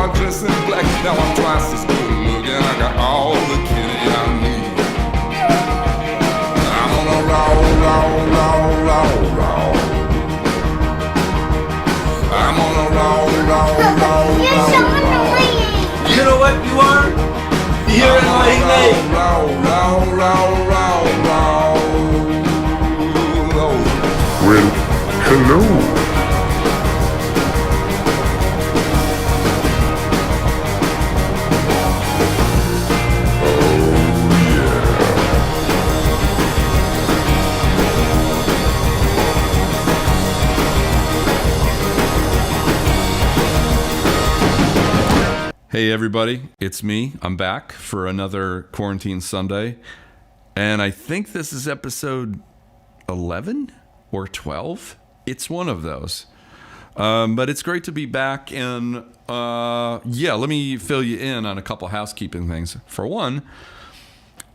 I dress in black. Now I'm twice as good looking. I got all the kitty I need. I'm on a roll, roll, roll, roll, roll. I'm on a roll, roll, roll, You're roll, so roll. annoying. You know what you are? You're annoying me. Roll, roll, roll, roll, roll, roll. Well, hello. Hey everybody, it's me. I'm back for another Quarantine Sunday. And I think this is episode 11 or 12. It's one of those. But it's great to be back. And let me fill you in on a couple housekeeping things. For one,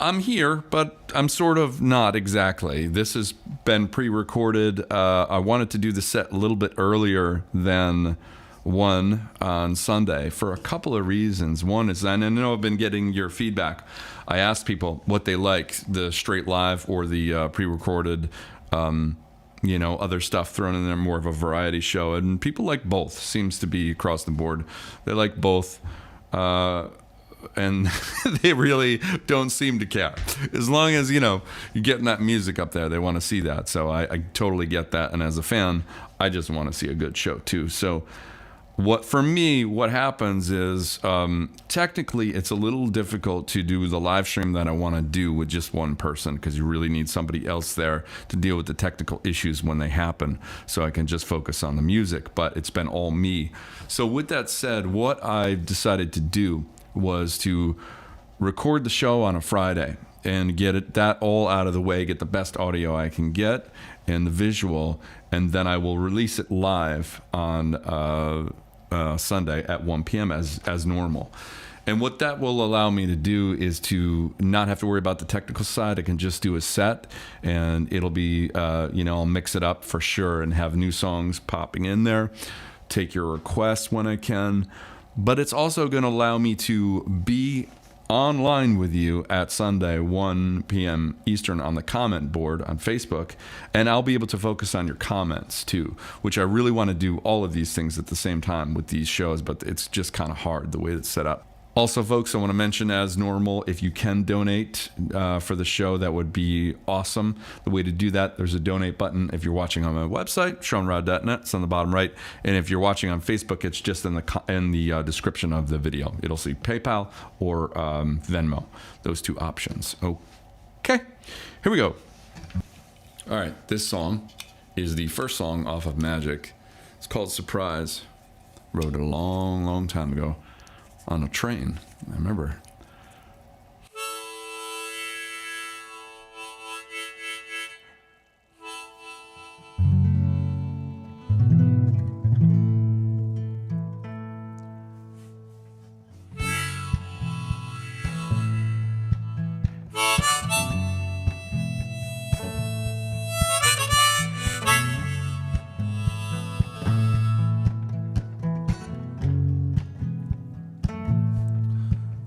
I'm here, but I'm sort of not exactly. This has been pre-recorded. I wanted to do the set a little bit earlier than one on Sunday for a couple of reasons. One is, and I know I've been getting your feedback. I asked people what they like, the straight live or the pre-recorded, other stuff thrown in there, more of a variety show. And people like both, seems to be across the board. They like both. And they really don't seem to care. As long as, you're getting that music up there, they want to see that. So I totally get that. And as a fan, I just want to see a good show too. So what happens is technically it's a little difficult to do the live stream that I want to do with just one person, because you really need somebody else there to deal with the technical issues when they happen, so I can just focus on the music. But it's been all me. So with that said, what I decided to do was to record the show on a Friday and get that all out of the way, get the best audio I can get and the visual, and then I will release it live on Sunday at 1 p.m. as normal. And what that will allow me to do is to not have to worry about the technical side. I can just do a set, and it'll be, I'll mix it up for sure and have new songs popping in there, take your requests when I can. But it's also going to allow me to be online with you at Sunday, 1 p.m. Eastern on the comment board on Facebook, and I'll be able to focus on your comments too, which I really want to do all of these things at the same time with these shows, but it's just kind of hard the way it's set up. Also, folks, I want to mention, as normal, if you can donate for the show, that would be awesome. The way to do that, there's a donate button. If you're watching on my website, SeanRod.net, it's on the bottom right. And if you're watching on Facebook, it's just in the description of the video. It'll say PayPal or Venmo, those two options. Okay, here we go. All right, this song is the first song off of Magic. It's called Surprise. Wrote it a long, long time ago on a train, I remember.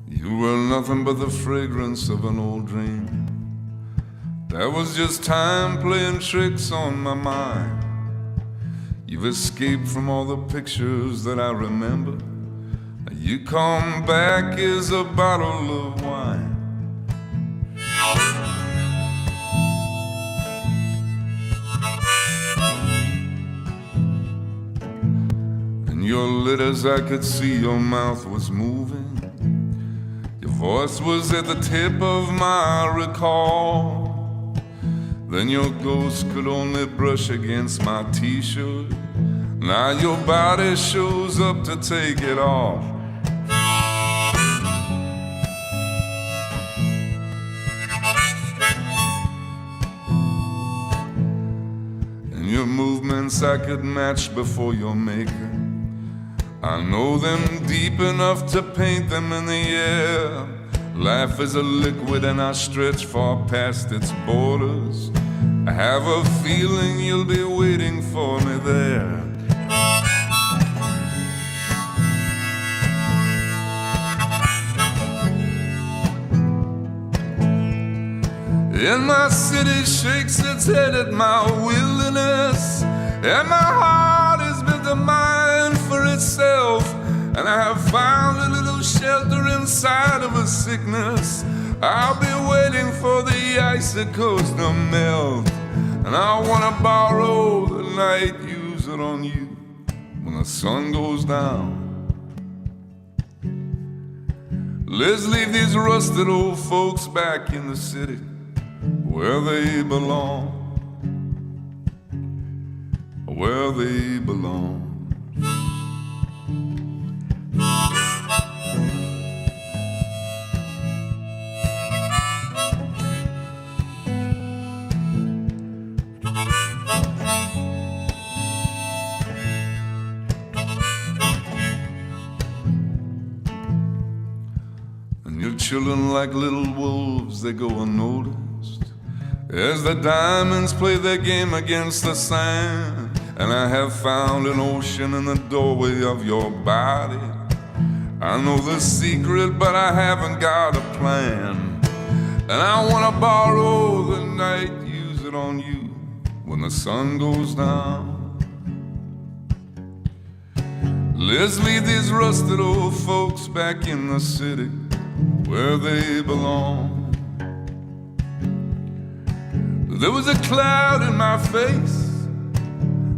You were nothing but the fragrance of an old dream. That was just time playing tricks on my mind. You've escaped from all the pictures that I remember. You come back as a bottle of wine. And your lips, I could see your mouth was moving. Your voice was at the tip of my recall. Then your ghost could only brush against my t-shirt. Now your body shows up to take it off. And your movements I could match before your makeup. I know them deep enough to paint them in the air. Life is a liquid and I stretch far past its borders. I have a feeling you'll be waiting for me there. And my city shakes its head at my wilderness, and my heart has built a mind for itself. And I have found a little shelter inside of a sickness. I'll be waiting for the icicles to melt, and I wanna borrow the night, use it on you when the sun goes down. Let's leave these rusted old folks back in the city where they belong, where they belong. Children like little wolves, they go unnoticed as the diamonds play their game against the sand. And I have found an ocean in the doorway of your body. I know the secret, but I haven't got a plan. And I wanna borrow the night, use it on you when the sun goes down. Let's leave these rusted old folks back in the city where they belong. There was a cloud in my face,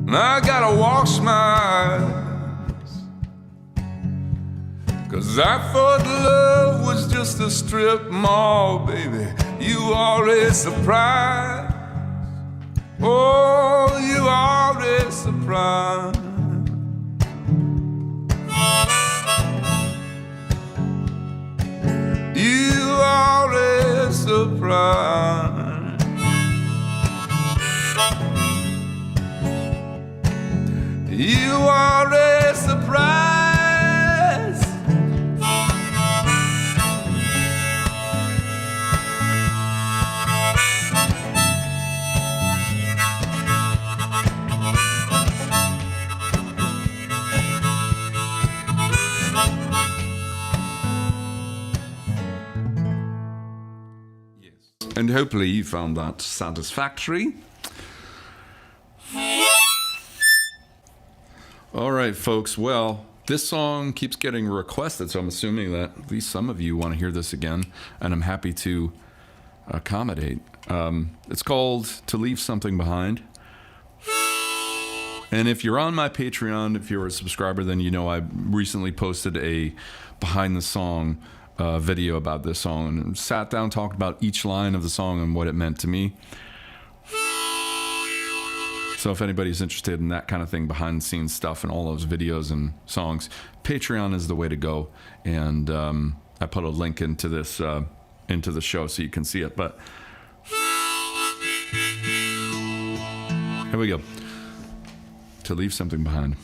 and I gotta wash my eyes, 'cause I thought love was just a strip mall, baby. You are a surprise. Oh, you are a surprise. You are a surprise. You are a surprise. And hopefully you found that satisfactory. All right, folks. Well, this song keeps getting requested, so I'm assuming that at least some of you want to hear this again, and I'm happy to accommodate. It's called To Leave Something Behind. And if you're on my Patreon, if you're a subscriber, then you know I recently posted a behind the song video about this song, and sat down, talked about each line of the song and what it meant to me. So if anybody's interested in that kind of thing, behind the scenes stuff and all those videos and songs, Patreon is the way to go. And I put a link into this into the show so you can see it. But here we go. To Leave Something Behind.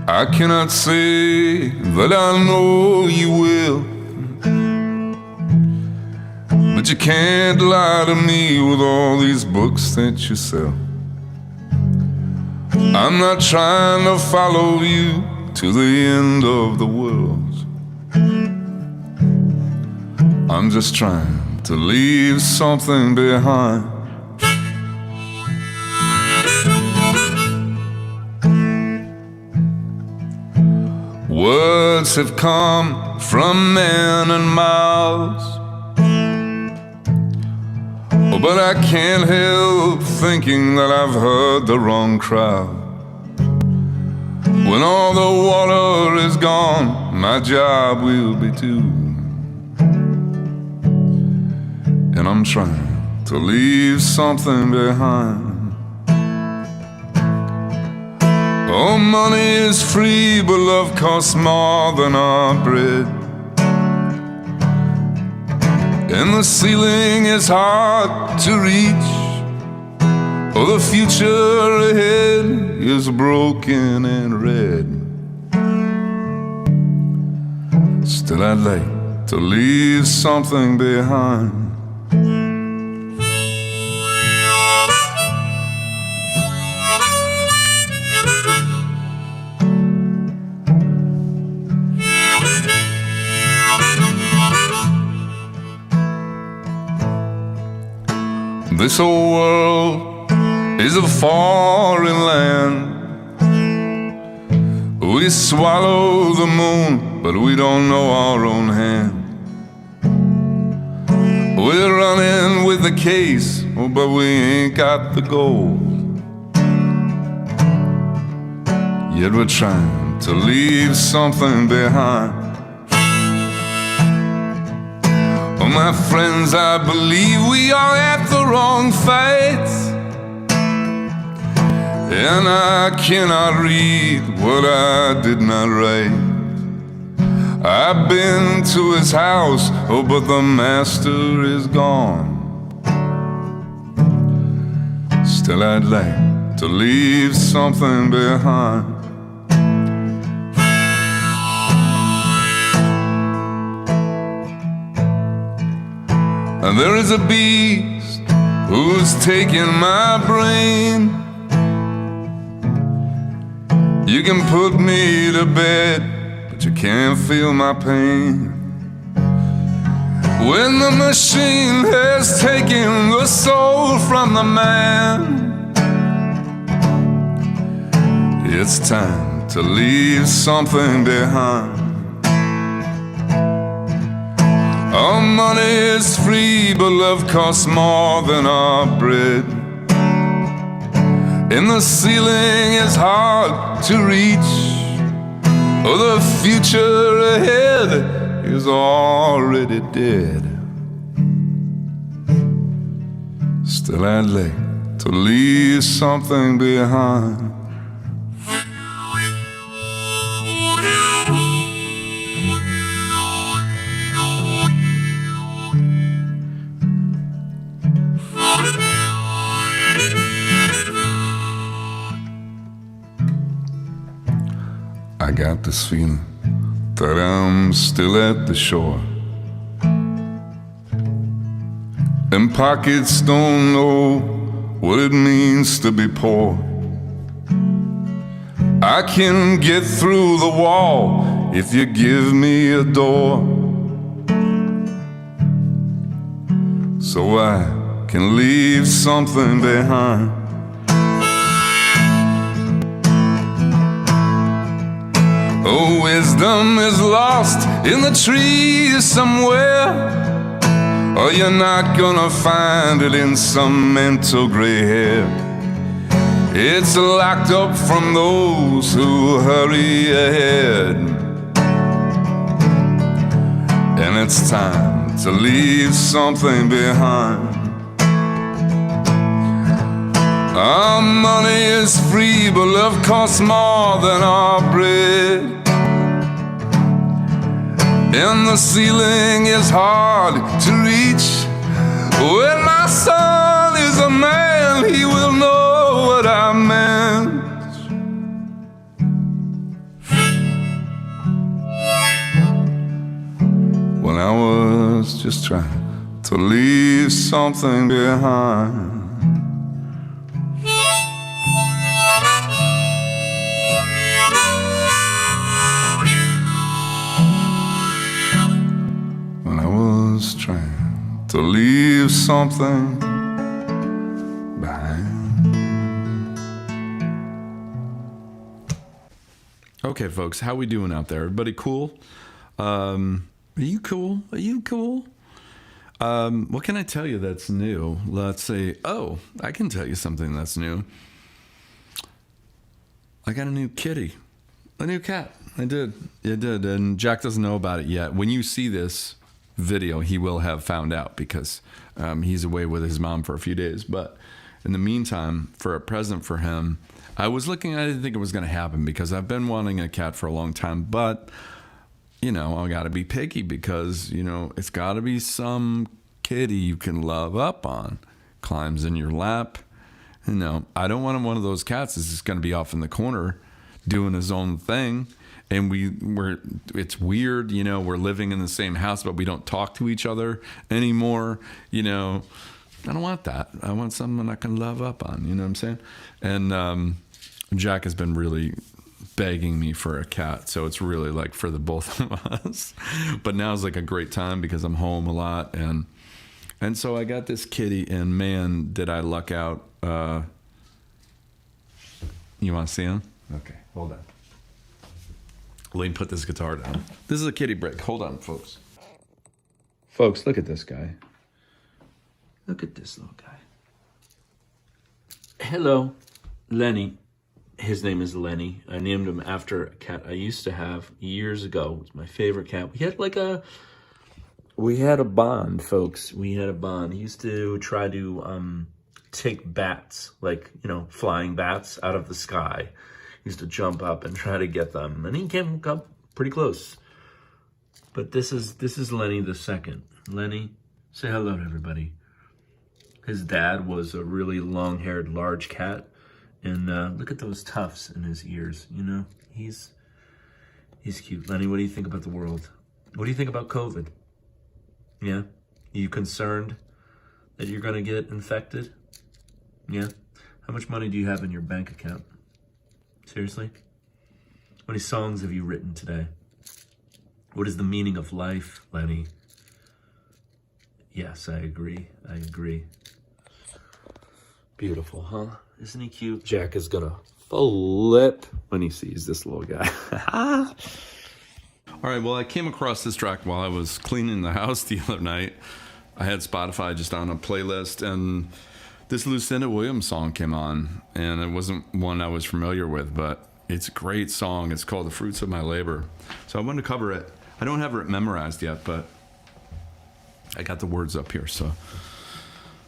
I cannot say that I know you will, but you can't lie to me with all these books that you sell. I'm not trying to follow you to the end of the world. I'm just trying to leave something behind. Words have come from men and mouths, but I can't help thinking that I've heard the wrong crowd. When all the water is gone, my job will be too. And I'm trying to leave something behind. Oh, money is free, but love costs more than our bread. And the ceiling is hard to reach. Oh, the future ahead is broken and red. Still I'd like to leave something behind. This old world is a foreign land. We swallow the moon, but we don't know our own hand. We're running with the case, but we ain't got the gold. Yet we're trying to leave something behind. Oh, my friends, I believe we are at the wrong fight, and I cannot read what I did not write. I've been to his house, oh, but the master is gone. Still I'd like to leave something behind. And there is a beast who's taking my brain. You can put me to bed, but you can't feel my pain. When the machine has taken the soul from the man, it's time to leave something behind. Our money is free, but love costs more than our bread. And the ceiling is hard to reach. Oh, the future ahead is already dead. Still I'd like to leave something behind. I got this feeling that I'm still at the shore, and pockets don't know what it means to be poor. I can get through the wall if you give me a door, so I can leave something behind. Oh, wisdom is lost in the trees somewhere, or you're not gonna find it in some mental gray hair. It's locked up from those who hurry ahead, and it's time to leave something behind. Our money is free, but love costs more than our bread. And the ceiling is hard to reach. When my son is a man, he will know what I meant. When I was just trying to leave something behind. Trying to leave something behind. Okay, folks, how we doing out there? Everybody cool? Are you cool? Are you cool? What can I tell you that's new? Let's see. Oh, I can tell you something that's new. I got a new kitty. A new cat. I did. And Jack doesn't know about it yet. When you see this video, he will have found out because he's away with his mom for a few days. But in the meantime, for a present for him, I was looking, I didn't think it was going to happen because I've been wanting a cat for a long time. But, you know, I got to be picky because, you know, it's got to be some kitty you can love up on. Climbs in your lap. You know, I don't want one of those cats that's just going to be off in the corner doing his own thing. and it's weird, we're living in the same house, but we don't talk to each other anymore. I don't want that. I want someone I can love up on, you know what I'm saying? And Jack has been really begging me for a cat, so it's really like for the both of us. But now is like a great time because I'm home a lot, and so I got this kitty, and man, did I luck out. You want to see him? Okay, hold on. Let me put this guitar down. This is a kitty break. Hold on, folks. Folks, look at this guy. Look at this little guy. Hello, Lenny. His name is Lenny. I named him after a cat I used to have years ago. It was my favorite cat. We had a bond, folks. We had a bond. He used to try to take bats, flying bats out of the sky. He used to jump up and try to get them, and he came up pretty close. But this is Lenny the second. Lenny, say hello to everybody. His dad was a really long-haired, large cat, and look at those tufts in his ears. He's cute. Lenny, what do you think about the world? What do you think about COVID? Yeah, are you concerned that you're gonna get infected? Yeah. How much money do you have in your bank account? Seriously? How many songs have you written today? What is the meaning of life, Lenny? Yes, I agree. Beautiful, huh? Isn't he cute? Jack is gonna flip when he sees this little guy. All right, well, I came across this track while I was cleaning the house the other night. I had Spotify just on a playlist, and this Lucinda Williams song came on, and it wasn't one I was familiar with, but it's a great song. It's called The Fruits of My Labor. So I wanted to cover it. I don't have it memorized yet, but I got the words up here, so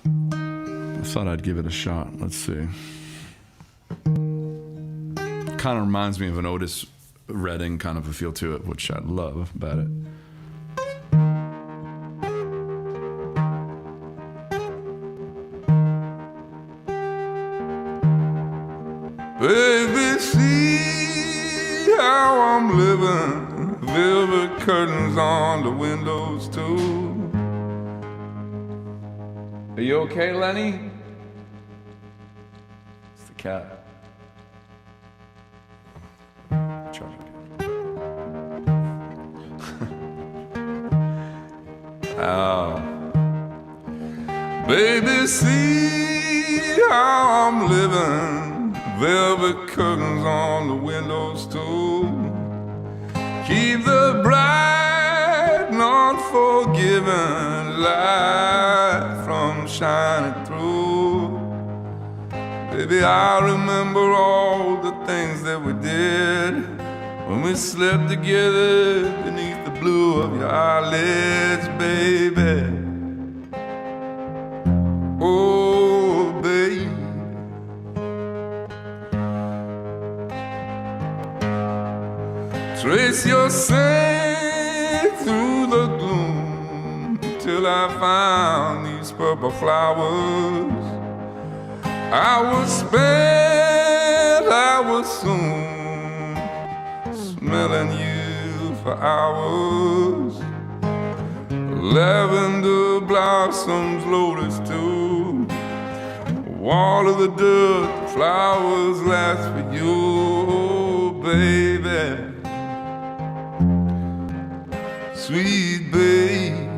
I thought I'd give it a shot. Let's see. Kind of reminds me of an Otis Redding kind of a feel to it, which I love about it. Baby, see how I'm living. Velvet curtains on the windows too. Are you okay, Lenny? It's the cat. Oh. Baby, see how I'm living. Velvet curtains on the windows too. Keep the bright, unforgiving light from shining through. Baby, I remember all the things that we did when we slept together beneath the blue of your eyelids, baby. Oh, baby. Trace your scent through the gloom till I found these purple flowers. I was spent, I was soon smelling you for hours. Lavender blossoms, lotus too. Wall of the dirt, the flowers last for you, baby. Sweet baby.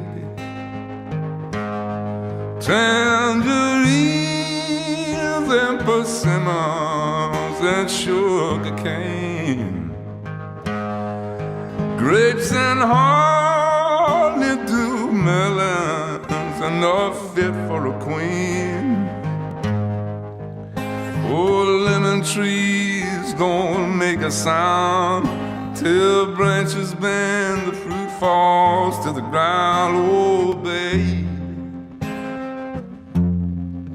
Tangerines and persimmons and sugar cane. Grapes and honeydew melons enough fit for a queen. Oh, the lemon trees don't make a sound till branches bend, the fruit falls to the ground. Oh, babe,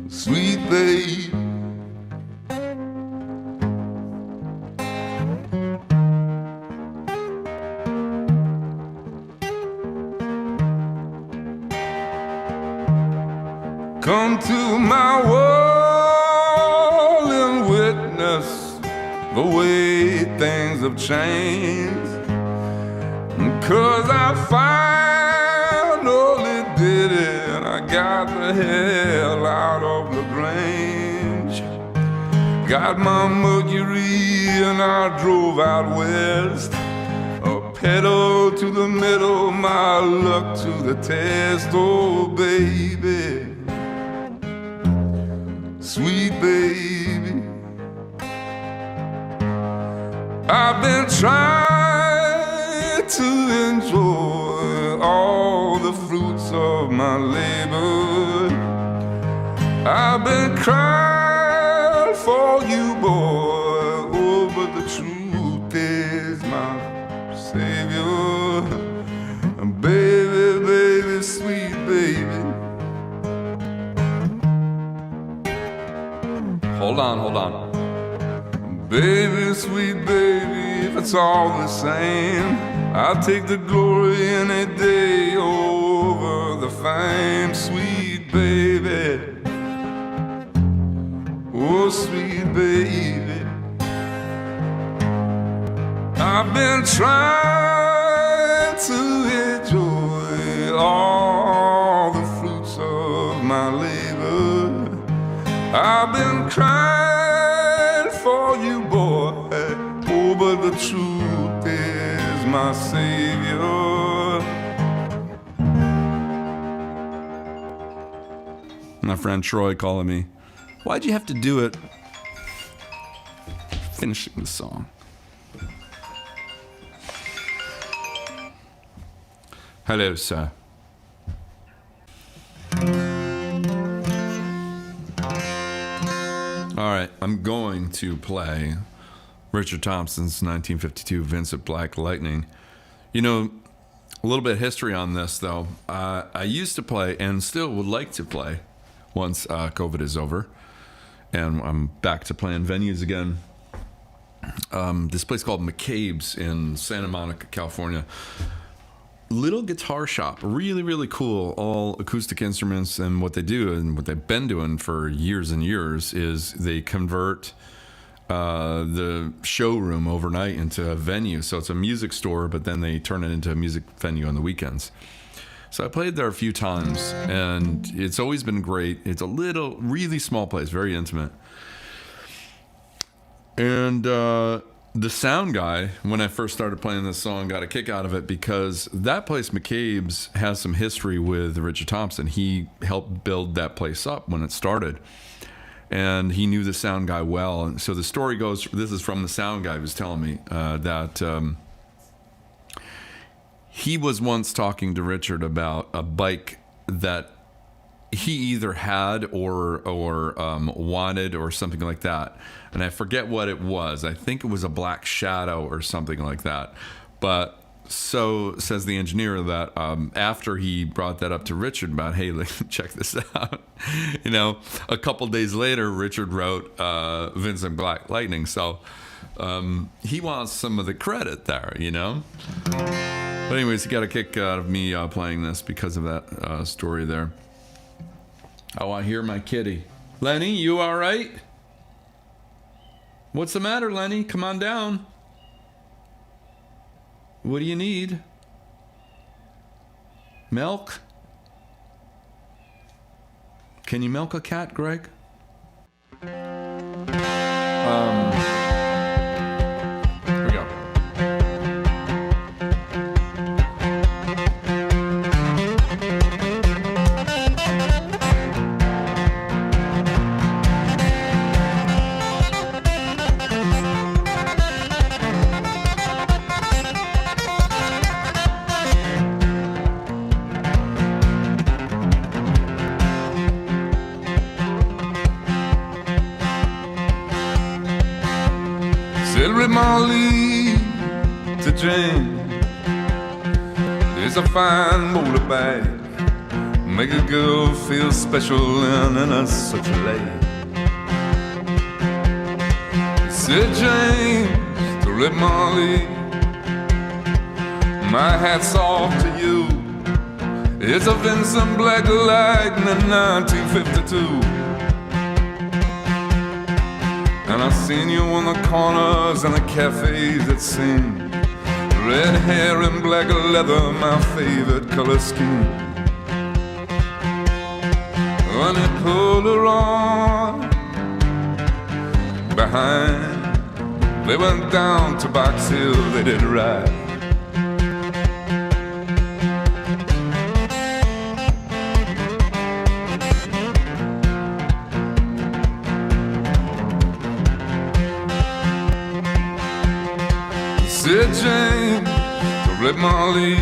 sweet babe. Come to my world and witness the way things have changed. 'Cause I finally did it. I got the hell out of LaGrange. Got my Mercury and I drove out west. A pedal to the metal, my luck to the test. Oh baby, sweet baby, I've been trying to enjoy all the fruits of my labor. I've been crying for you, boy. Oh, but the truth is my savior. Baby, baby, sweet baby. Hold on. Baby, sweet baby, if it's all the same, I'll take the glory any day over the fame. Sweet baby, oh sweet baby, I've been trying to enjoy all the fruits of my labor. I've been crying for you, boy. Oh, but the truth is my savior. My friend Troy calling me. Why'd you have to do it? Finishing the song. Hello, sir. All right, I'm going to play Richard Thompson's 1952 Vincent Black Lightning. You know, a little bit of history on this, though. I used to play and still would like to play once COVID is over and I'm back to playing venues again. This place called McCabe's in Santa Monica, California. Little guitar shop, really, really cool, all acoustic instruments. And what they do and what they've been doing for years and years is they convert the showroom overnight into a venue. So it's a music store, but then they turn it into a music venue on the weekends. So I played there a few times and it's always been great. It's a little, really small place, very intimate. And the sound guy, when I first started playing this song, got a kick out of it because that place, McCabe's, has some history with Richard Thompson. He helped build that place up when it started. And he knew the sound guy well. And so the story goes, this is from the sound guy who was telling me that he was once talking to Richard about a bike that he either had or wanted or something like that. And I forget what it was. I think it was a Black Shadow or something like that. But so says the engineer that after he brought that up to Richard about, hey, check this out. You know, a couple days later, Richard wrote Vincent Black Lightning. So he wants some of the credit there, you know. But anyways, he got a kick out of me playing this because of that story there. Oh, I hear my kitty. Lenny, you all right? What's the matter, Lenny? Come on down. What do you need? Milk? Can you milk a cat, Greg? Here we go. Celery Molly to Jane. There's a fine motor bag, make a girl feel special in such a lane. Said James to Red Molly, my hat's off to you. It's a Vincent Black Lightning 1952. And I've seen you on the corners and the cafes that sing. Red hair and black leather, my favorite color scheme. When they pulled her on behind, they went down to Box Hill, they did ride. Said James, to Rip Molly,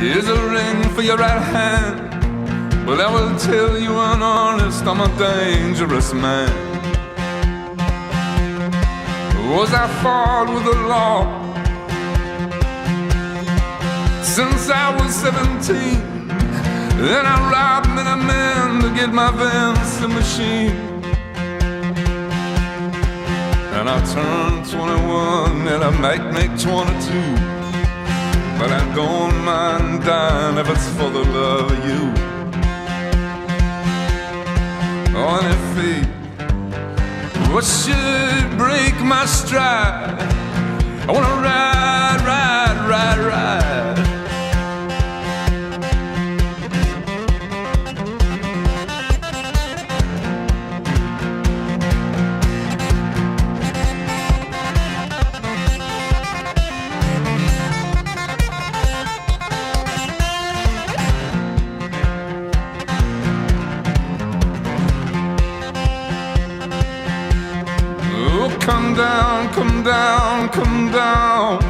here's a ring for your right hand, but I will tell you honest, I'm a dangerous man. Was I fought with the law since I was 17, then I robbed many men to get my Vince machine. And I turned 21 and I might make 22, but I don't mind dying if it's for the love of you. On a fate, what should break my stride? I wanna ride, ride, ride, ride. Come down, come down, come down,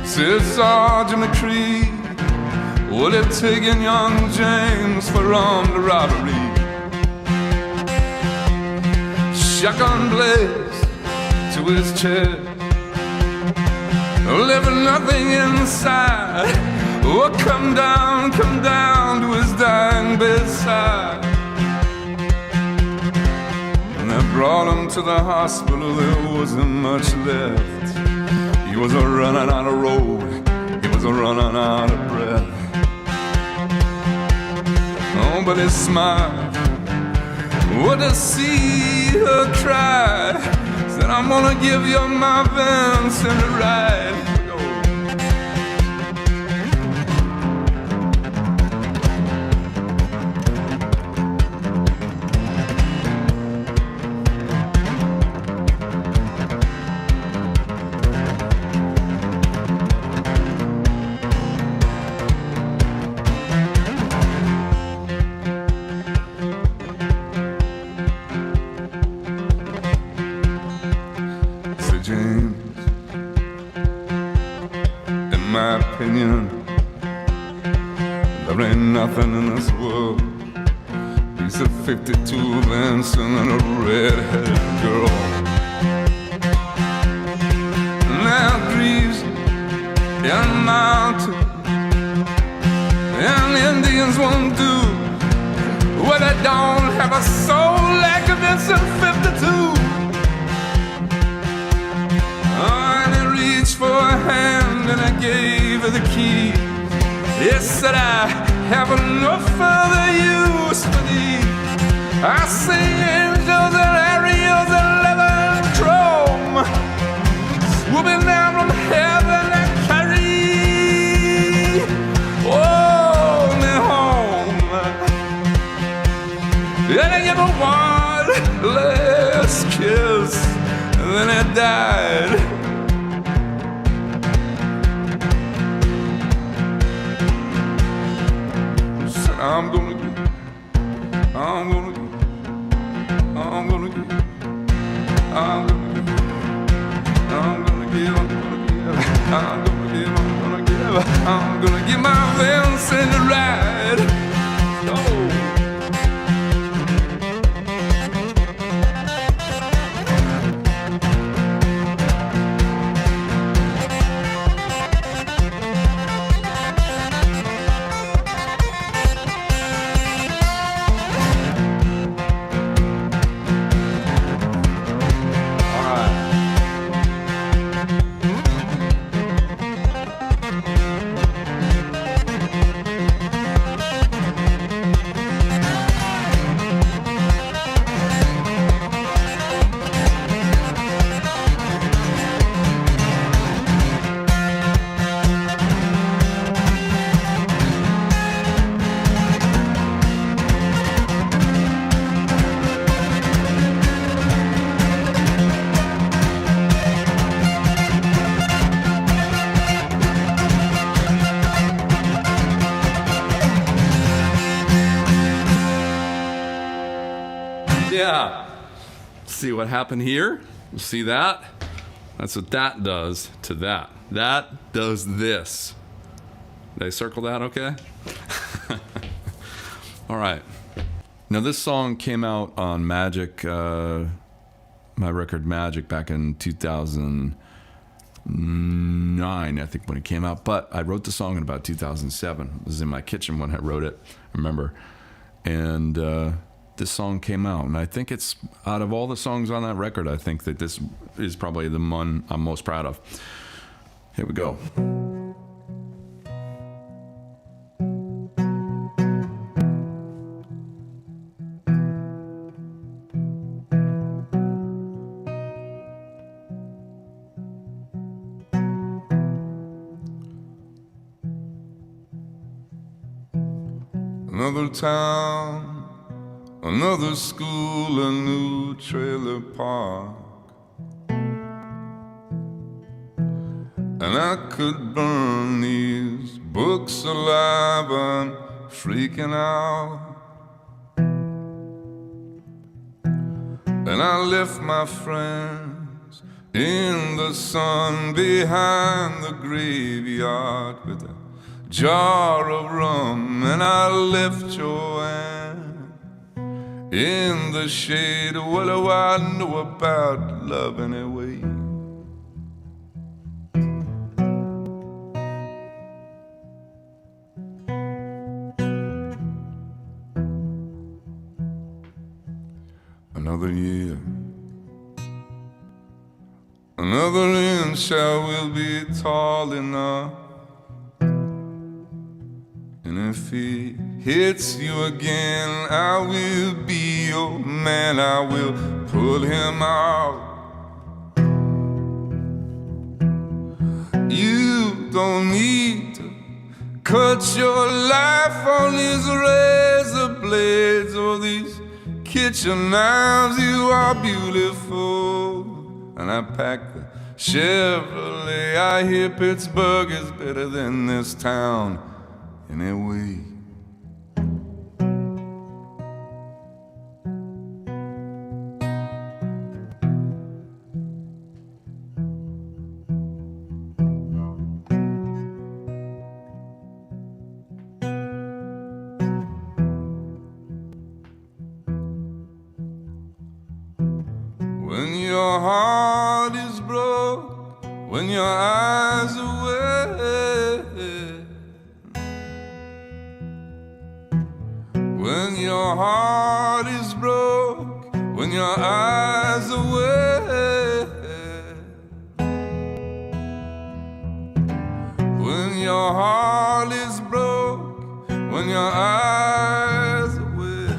said Sergeant McCree. Would it taken young James for armed robbery? Shotgun blaze to his chest, leaving nothing inside. Oh, come down to his dying bedside. Brought him to the hospital, there wasn't much left. He was a running out of road, he was a running out of breath. Oh, but he smiled, would to see her cry. Said, I'm gonna give you my Vincent ride. James, in my opinion, there ain't nothing in this world beats a 52 Vincent and a red-headed girl. Now grieves in mountain, and Indians won't do what I don't have a soul like a Vincent 52. For a hand and I gave her the key. He said I have no further use for thee. I see angels and Ariels and leather and chrome swooping down from heaven and carry me home. And I gave her one last kiss and then I died. I'm gonna give, I'm gonna give, I'm gonna give, I'm gonna give, I'm gonna give, I'm gonna give, I'm gonna give, I'm gonna give, I'm gonna give my Vincent a ride. Oh. Yeah. See what happened here? You see that? That's what that does to that. That does this. Did I circle that okay? All right. Now this song came out on Magic, my record Magic, back in 2009, I think, when it came out. But I wrote the song in about 2007. It was in my kitchen when I wrote it, I remember. And this song came out. And I think it's, out of all the songs on that record, I think that this is probably the one I'm most proud of. Here we go. Another town, another school, a new trailer park. And I could burn these books alive, I'm freaking out. And I left my friends in the sun behind the graveyard with a jar of rum, and I left Joanne in the shade. What do I know about love anyway? Another year, another inch, I will be tall enough. And if he hits you again, I will be your man. I will pull him out. You don't need to cut your life on these razor blades or these kitchen knives. You are beautiful. And I packed the Chevrolet. I hear Pittsburgh is better than this town anyway. When your heart is broke, when your eyes are wet, when your heart is broke, when your eyes are wet, when your heart is broke, when your eyes are wet.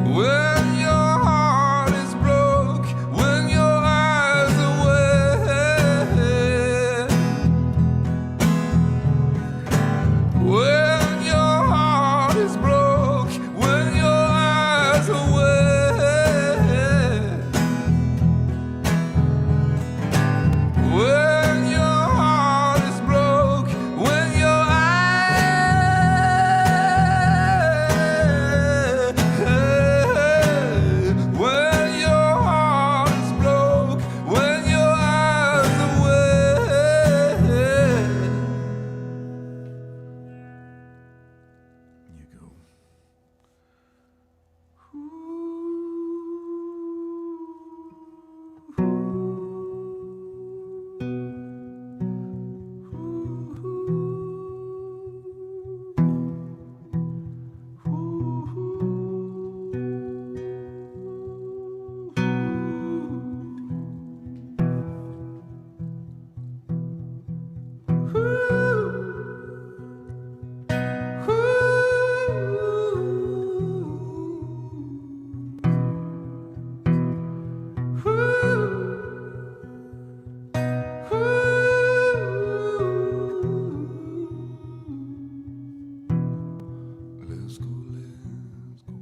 When your heart is broke, when your eyes are wet, when your heart is broke, when your eyes are wet, when your heart is broke, when your when your heart is broke, when your eyes are wet. You go. Let's go, let's go.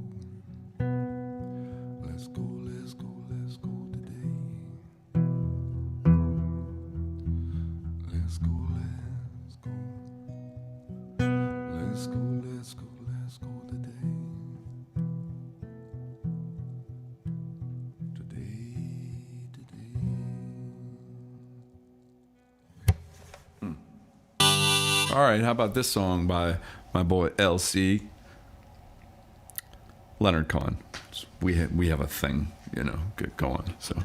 Let's go, let's go, let's go today. Let's go, let's go. Let's go, let's go, let's go today. All right, how about this song by my boy LC? Leonard Cohen. We have a thing, you know, get going. So.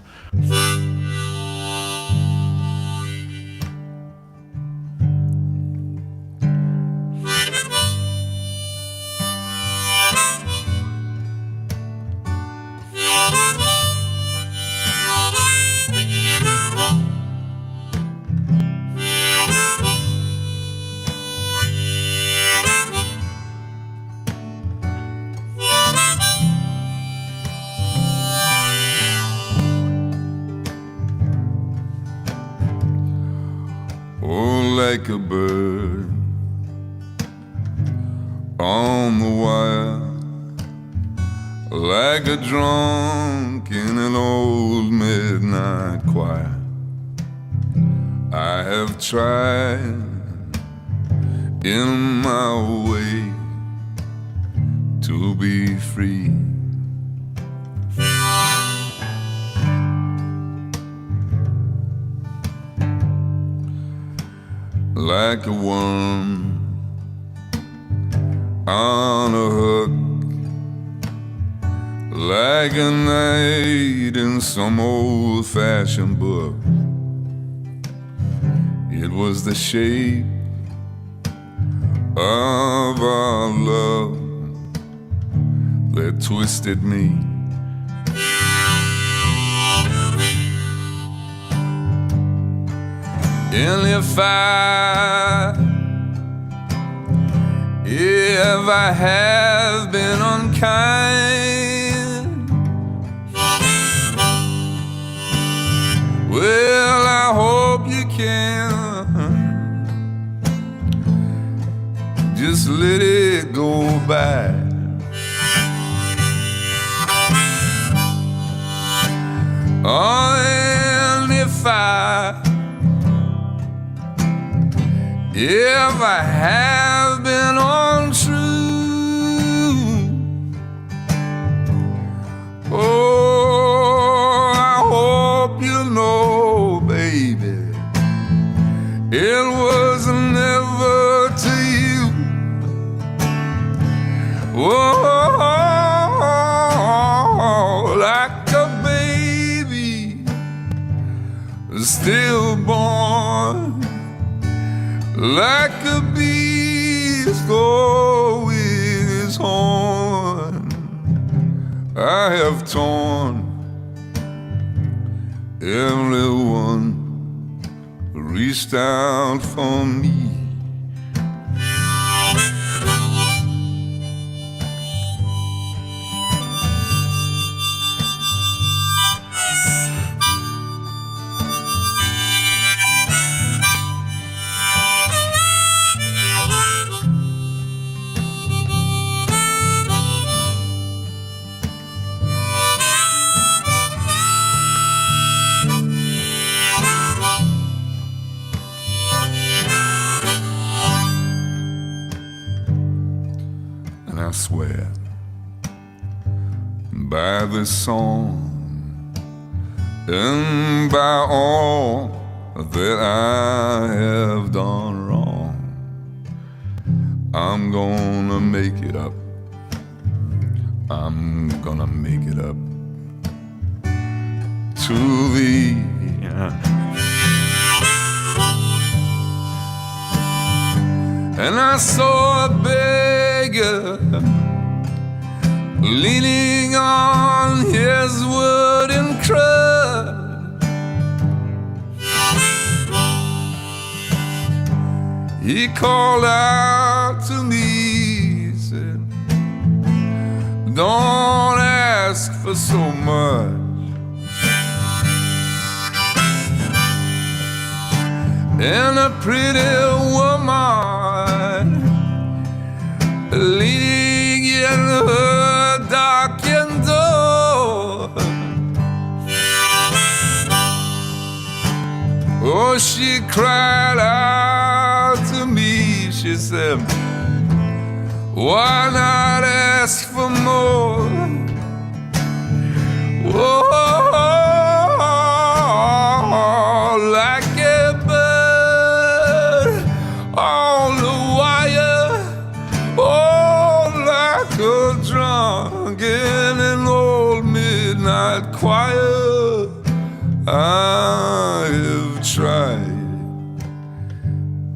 Oh, like a bird on the wire, like a drunk in an old midnight choir. I have tried in my way to be free. Like a worm on a hook, like a night in some old-fashioned book. It was the shape of our love that twisted me. And if I have been unkind, well, I hope you can just let it go by. Oh, and if I have been untrue, oh, I hope you know, baby, it was never to you. Oh, like a baby stillborn, like a beast with his horn. I have torn everyone who reached out for me. And I swear by this song and by all that I have done wrong, I'm gonna make it up. I'm gonna make it up to thee. And I saw a beggar leaning on his wooden crutch. He called out to me, he said, don't ask for so much. And a pretty woman leaning in her darkened door, oh, she cried out to me, she said, why not ask for more? Oh, like a bird on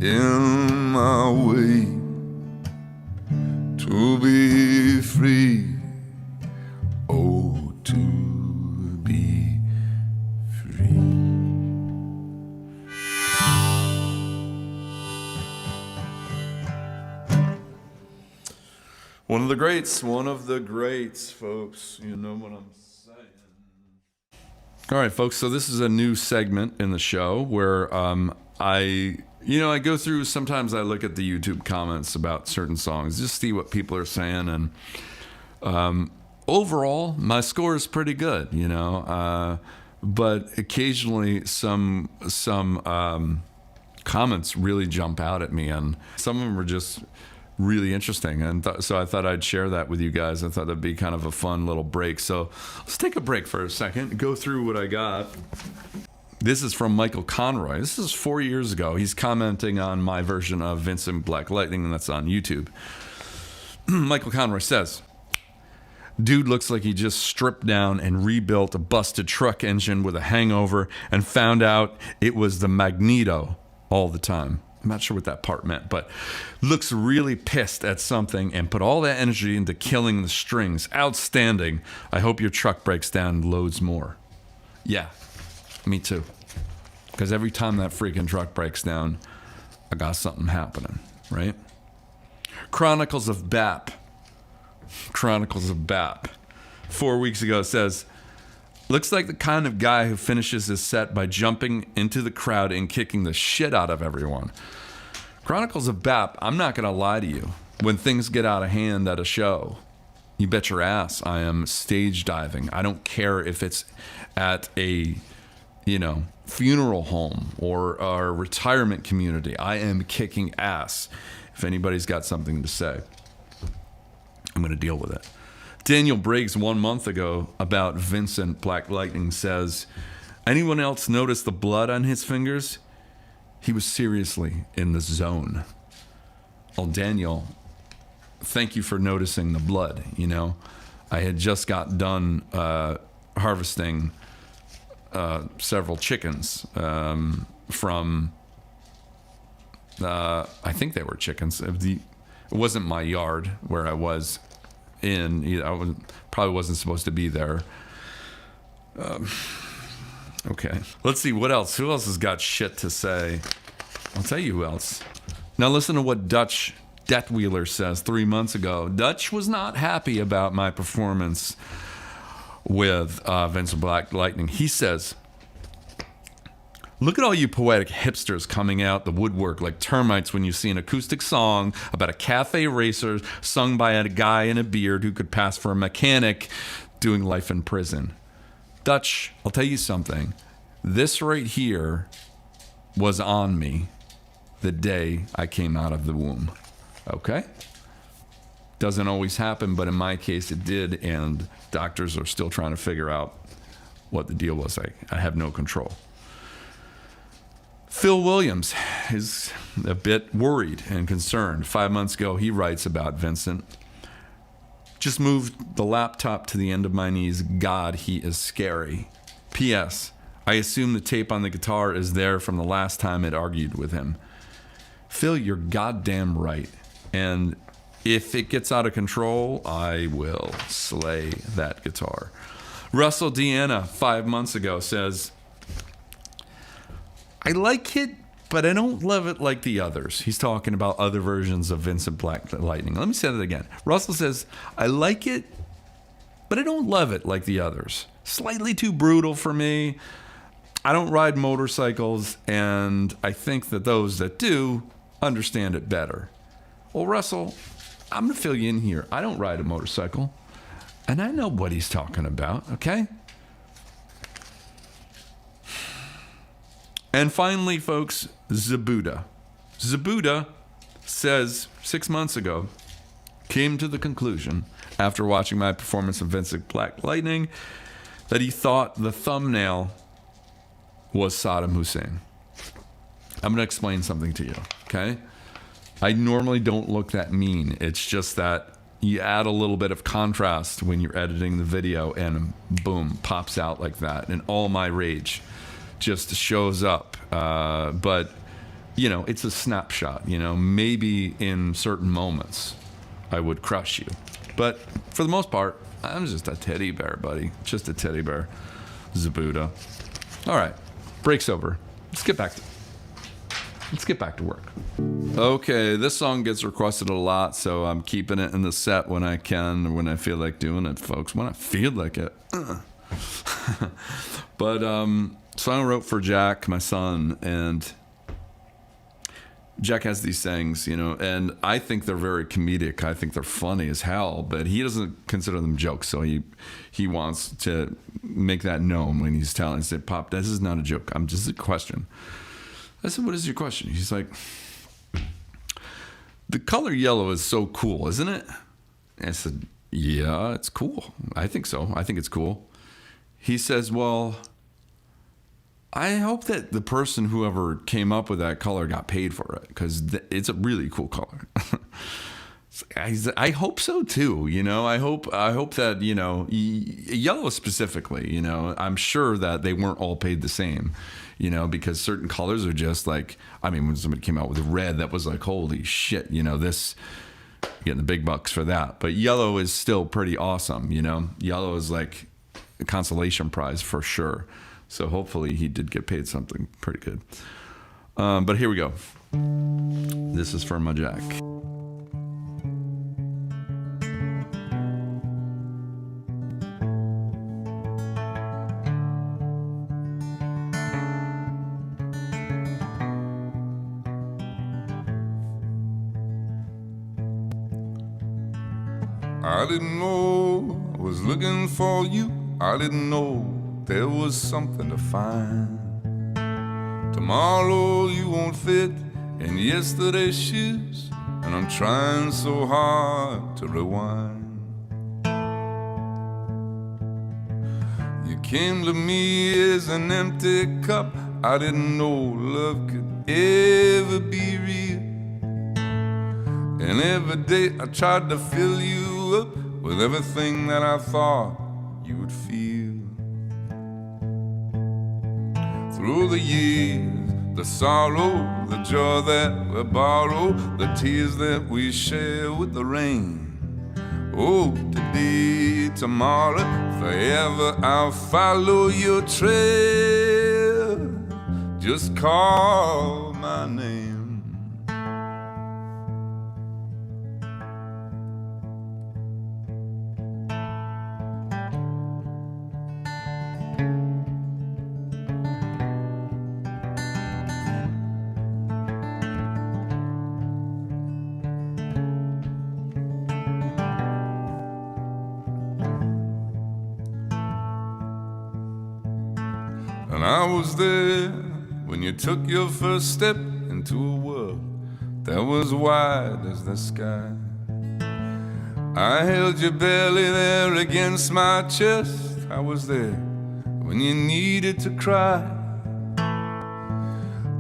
in my way to be free. Oh, to be free. One of the greats, folks. You know what I'm saying. All right, folks. So this is a new segment in the show where I go through. Sometimes I look at the YouTube comments about certain songs, just see what people are saying, and overall, my score is pretty good. But occasionally some comments really jump out at me, and some of them are just really interesting, and so I thought I'd share that with you guys. I thought that'd be kind of a fun little break. So let's take a break for a second, go through what I got. This is from Michael Conroy. This is 4 years ago. He's commenting on my version of Vincent Black Lightning, and that's on YouTube. Michael Conroy says, dude looks like he just stripped down and rebuilt a busted truck engine with a hangover and found out it was the magneto all the time. I'm not sure what that part meant, but looks really pissed at something and put all that energy into killing the strings. Outstanding. I hope your truck breaks down and loads more. Yeah, me too. Because every time that freaking truck breaks down, I got something happening, right? Chronicles of BAP. 4 weeks ago says, looks like the kind of guy who finishes his set by jumping into the crowd and kicking the shit out of everyone. Chronicles of BAP, I'm not going to lie to you. When things get out of hand at a show, you bet your ass I am stage diving. I don't care if it's at a, funeral home or a retirement community. I am kicking ass. If anybody's got something to say, I'm going to deal with it. Daniel Briggs 1 month ago about Vincent Black Lightning says, anyone else notice the blood on his fingers? He was seriously in the zone. Well, Daniel, thank you for noticing the blood. I had just got done harvesting several chickens from, I think they were chickens. It wasn't my yard where I was in. I probably wasn't supposed to be there. Okay. Let's see what else. Who else has got shit to say? I'll tell you who else. Now listen to what Dutch Detwheeler says 3 months ago. Dutch was not happy about my performance with Vincent Black Lightning. He says, look at all you poetic hipsters coming out the woodwork like termites when you see an acoustic song about a cafe racer sung by a guy in a beard who could pass for a mechanic doing life in prison. Dutch, I'll tell you something. This right here was on me the day I came out of the womb. Okay? Doesn't always happen, but in my case it did, and doctors are still trying to figure out what the deal was. I have no control. Phil Williams is a bit worried and concerned. 5 months ago, he writes about Vincent. Just moved the laptop to the end of my knees. God, he is scary. P.S. I assume the tape on the guitar is there from the last time it argued with him. Phil, you're goddamn right. And if it gets out of control, I will slay that guitar. Russell Deanna, 5 months ago, says, I like it, but I don't love it like the others. He's talking about other versions of Vincent Black Lightning. Let me say that again. Russell says, I like it, but I don't love it like the others. Slightly too brutal for me. I don't ride motorcycles, and I think that those that do understand it better. Well, Russell, I'm going to fill you in here. I don't ride a motorcycle, and I know what he's talking about, okay? And finally, folks, Zabuda. Zabuda says 6 months ago, came to the conclusion after watching my performance of Vincent Black Lightning that he thought the thumbnail was Saddam Hussein. I'm going to explain something to you, okay? I normally don't look that mean. It's just that you add a little bit of contrast when you're editing the video and boom, pops out like that. And all my rage just shows up. But it's a snapshot. Maybe in certain moments I would crush you. But for the most part, I'm just a teddy bear, buddy. Just a teddy bear. Zabuda. All right, break's over. Let's get back to work. Okay, this song gets requested a lot, so I'm keeping it in the set when I can, when I feel like doing it, folks. When I feel like it. But song I wrote for Jack, my son, and Jack has these sayings, and I think they're very comedic. I think they're funny as hell, but he doesn't consider them jokes, so he wants to make that known when he's telling. He said, "Pop, this is not a joke. I'm just a question." I said, "What is your question?" He's like, "The color yellow is so cool, isn't it?" I said, "Yeah, it's cool. I think so. I think it's cool." He says, "Well, I hope that the person, whoever came up with that color, got paid for it, because it's a really cool color." I hope so too. I hope that yellow specifically. I'm sure that they weren't all paid the same. Because certain colors are just like, when somebody came out with red, that was like, holy shit. This, getting the big bucks for that. But yellow is still pretty awesome. Yellow is like a consolation prize for sure. So hopefully he did get paid something pretty good. But here we go. This is for my Jack. I didn't know I was looking for you. I didn't know there was something to find. Tomorrow you won't fit in yesterday's shoes, and I'm trying so hard to rewind. You came to me as an empty cup. I didn't know love could ever be real. And every day I tried to fill you up with everything that I thought you would feel. Through the years, the sorrow, the joy that we borrow, the tears that we share with the rain. Oh, today, tomorrow, forever I'll follow your trail. Just call my name. And I was there when you took your first step into a world that was wide as the sky. I held your belly there against my chest. I was there when you needed to cry.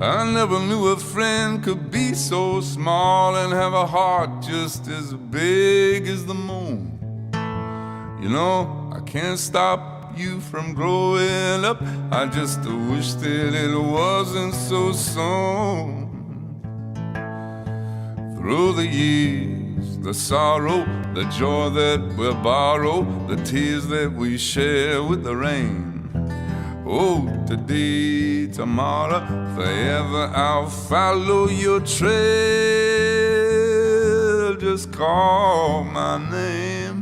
I never knew a friend could be so small and have a heart just as big as the moon. I can't stop you from growing up. I just wish that it wasn't so soon. Through the years, the sorrow, the joy that we borrow, the tears that we share with the rain. Oh, today, tomorrow, forever I'll follow your trail. Just call my name.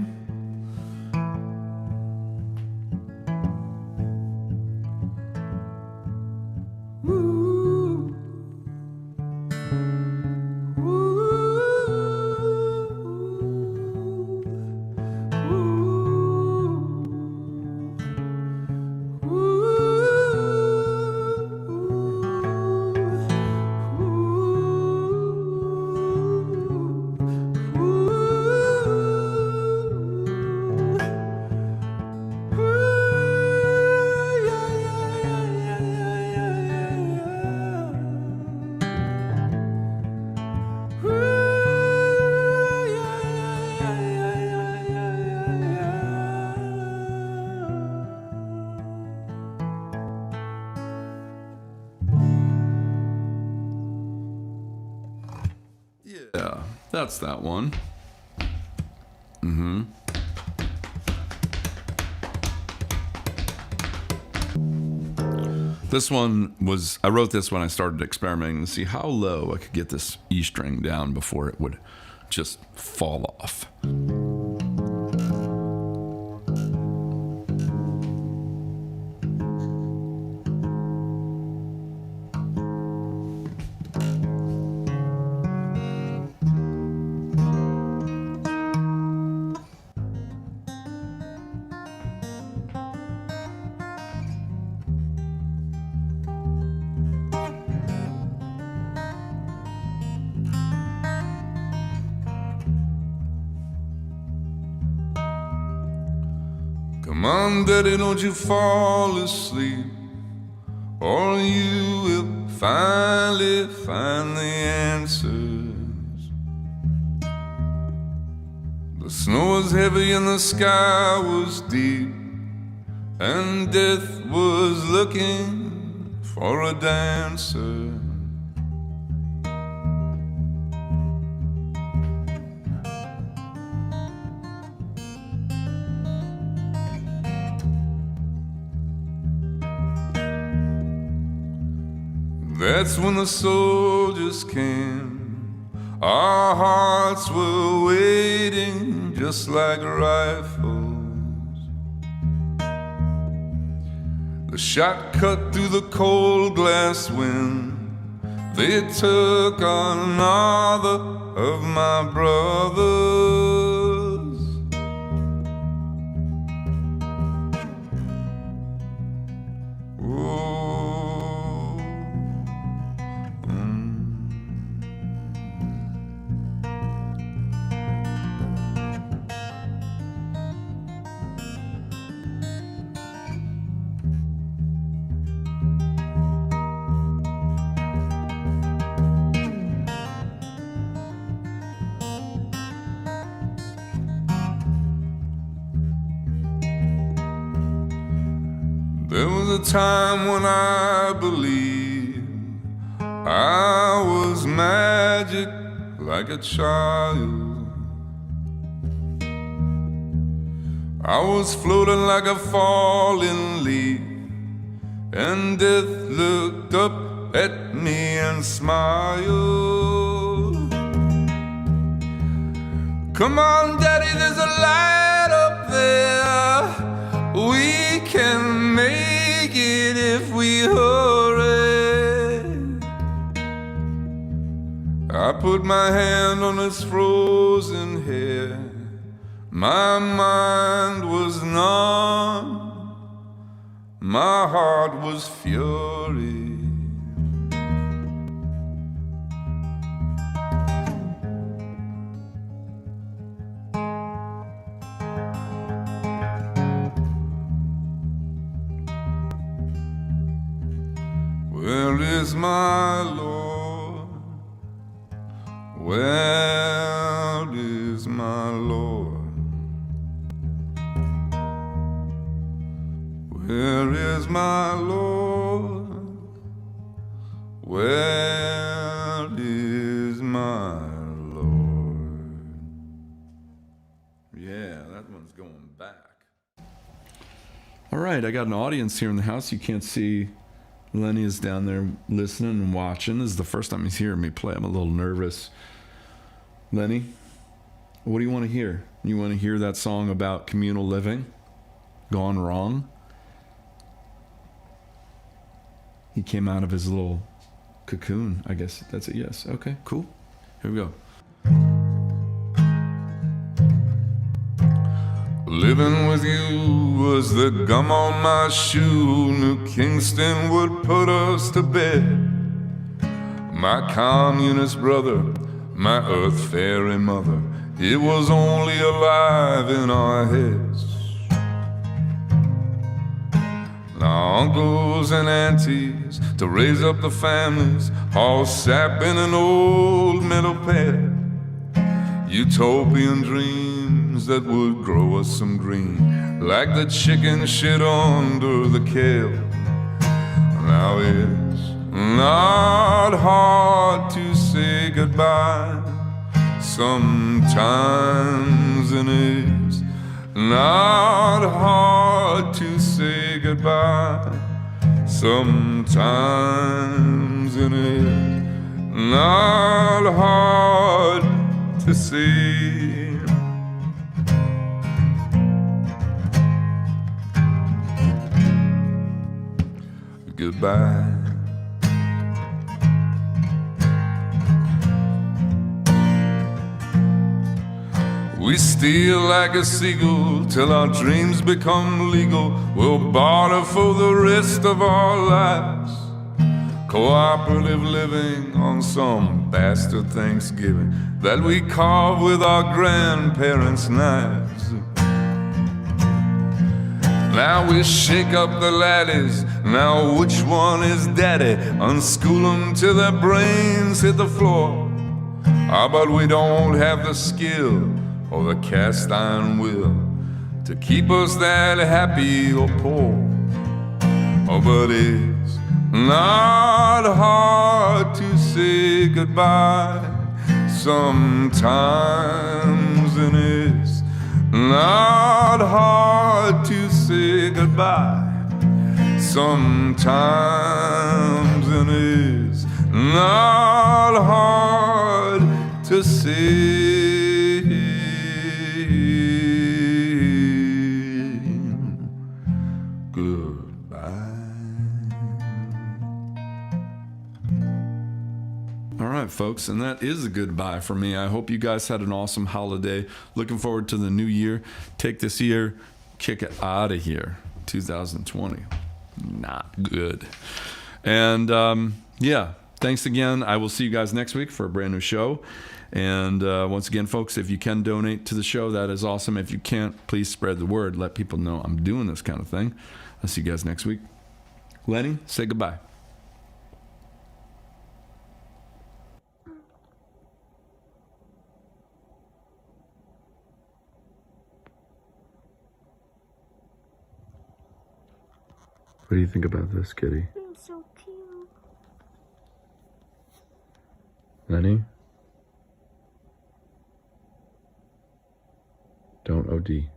Yeah, that's that one. This one was, I wrote this when I started experimenting to see how low I could get this E string down before it would just fall off. Come on, Daddy, don't you fall asleep, or you will finally find the answers. The snow was heavy and the sky was deep, and death was looking for a dancer. That's when the soldiers came. Our hearts were waiting just like rifles. The shot cut through the cold glass wind. They took another of my brothers. There was a time when I believed I was magic like a child. I was floating like a falling leaf, and death looked up at me and smiled. Come on, Daddy, there's a light up there. We can make it if we hurry. I put my hand on his frozen hair. My mind was numb, my heart was fury. Where is my Lord? Where is my Lord? Where is my Lord? Where is my Lord? Yeah, that one's going back. All right, I got an audience here in the house. You can't see. Lenny is down there listening and watching. This is the first time he's hearing me play. I'm a little nervous. Lenny, what do you want to hear? You want to hear that song about communal living? Gone wrong? He came out of his little cocoon. I guess that's a yes. Okay, cool. Here we go. Living with you was the gum on my shoe. New Kingston would put us to bed. My communist brother, my earth fairy mother, it was only alive in our heads. Now uncles and aunties to raise up the families, all sap in an old metal pad. Utopian dreams that would grow us some green, like the chicken shit under the kale. Now it's not hard to say goodbye sometimes, and it's not hard to say goodbye. Sometimes, and it's not hard to say goodbye. We steal like a seagull till our dreams become legal. We'll barter for the rest of our lives. Cooperative living on some bastard Thanksgiving that we carve with our grandparents' knives. Now we shake up the laddies, now which one is daddy? Unschool them till their brains hit the floor. Ah, but we don't have the skill or the cast iron will to keep us that happy or poor. Oh, but it's not hard to say goodbye sometimes, and it's not hard to say goodbye sometimes, and it's not hard to say All right, folks, and that is a goodbye for me. I hope you guys had an awesome holiday. Looking forward to the new year. Take this year, kick it out of here. 2020, not good. And yeah, thanks again. I will see you guys next week for a brand new show. And once again, folks, if you can donate to the show, that is awesome. If you can't, please spread the word. Let people know I'm doing this kind of thing. I'll see you guys next week. Lenny, say goodbye. What do you think about this, kitty? It's so cute. Lenny? Don't OD.